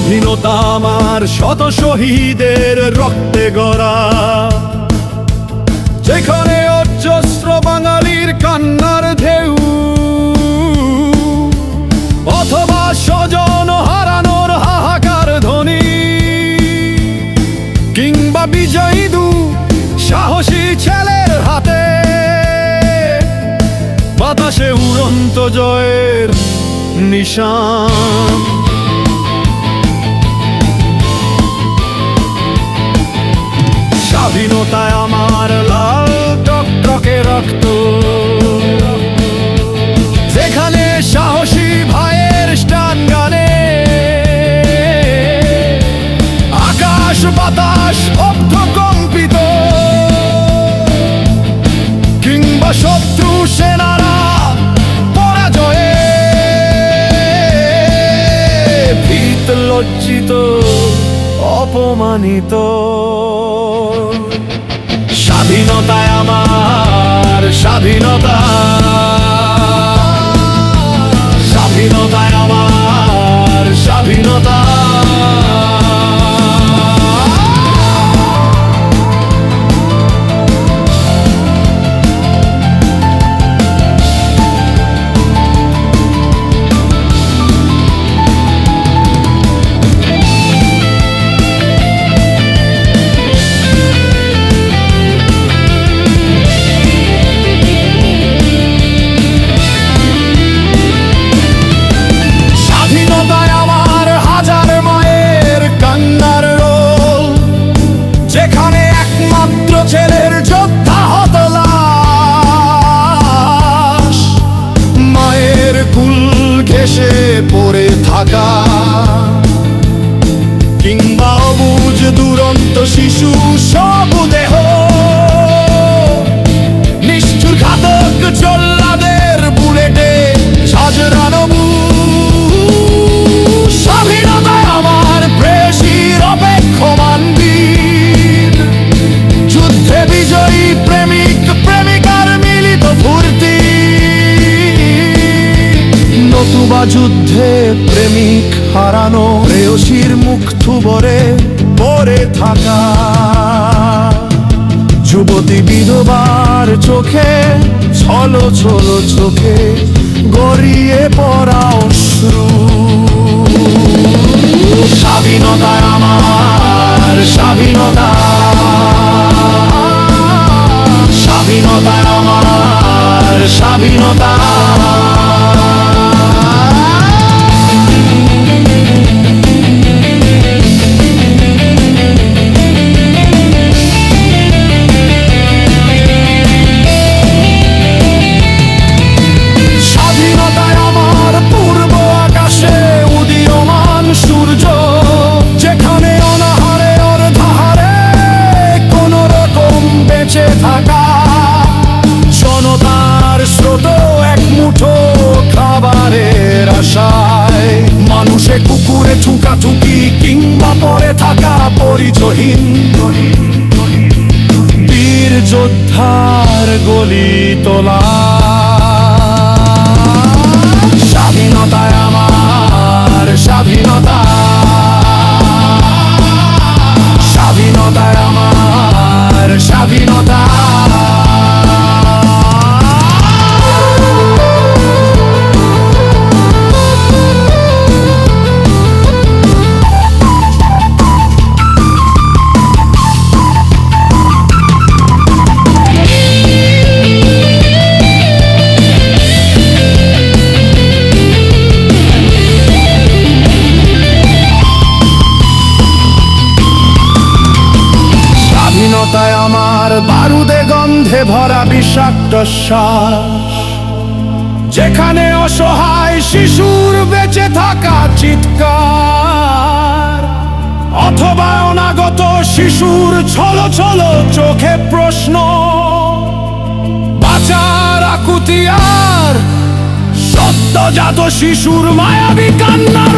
স্বাধীনতা আমার শত শহীদের রক্তে গড়া, যেখানে অজস্র বাঙালির কান্নার ঢেউ, অথবা স্বজন হারানোর হাহাকার ধ্বনি, কিংবা বিজয়ী দু সাহসী ছেলের হাতে বাতাসে উড়ন্ত জয়ের নিশান। স্বাধীনতায় আমার লাল টকটকে রক্ত, যেখানে সাহসী ভাইয়ের স্টান গানে আকাশ বাতাস অর্ধ কম্পিত, কিংবা শত্রু সেনারা পরাজয়ে ভীত লজ্জিত অপমানিত। স্বাধীনতায় আমার স্বাধীনতা, স্বাধীনতায় আমার স্বাধীনতা। যেখানে একমাত্র ছেলের যোদ্ধা হত লাশ, মায়ের কুল ঘেঁষে পড়ে থাকা, কিংবা অবুঝ দুরন্ত শিশু সব দেহ নিষ্ঠুর ঘাতক জল্লাদের বুলেটে সাজরানো। স্বাধীনতায় আমার প্রেয়সীর অপেক্ষমান বীর, যুদ্ধে বিজয়ী প্রেমিক প্রেমিকার মিলিত ফুর্তি, নতুবা যুদ্ধে প্রেমিক হারানো প্রেয়সীর মুখ থুবরে পড়ে থাকা, যুবতী বিধবার চোখে ছলো ছলো চোখে গড়িয়ে পড়া অশ্রু। স্বাধীনতায় আমার স্বাধীনতা, স্বাধীনতায় আমার স্বাধীনতা। স্বাধীনতায় আমার পূর্ব আকাশে উদীয়মান সূর্য, যেখানে অনাহারে অর্ধাহারে কোন রকম বেঁচে থাকা, জনতার স্রোত এক মুঠো খাবারের আশায়, মানুষে কুকুরে ঠুকাঠুকি কিংবা পড়ে থাকা পরিচয়হীন বীর যোদ্ধার গলি তোলা। স্বাধীনতায় আমার স্বাধীনতা, স্বাধীনতায় আমার স্বাধীনতা। স্বাধীনতায় আমার বারুদে গন্ধে ভরা বিষাক্ত শ্বাস, যেখানে অসহায় শিশুর বেঁচে থাকা চিৎকার, অথবা অনাগত শিশুর ছলো ছলো চোখে প্রশ্ন, বাঁচার আকুতি আর সদ্যজাত শিশুর মায়াবী কান্নার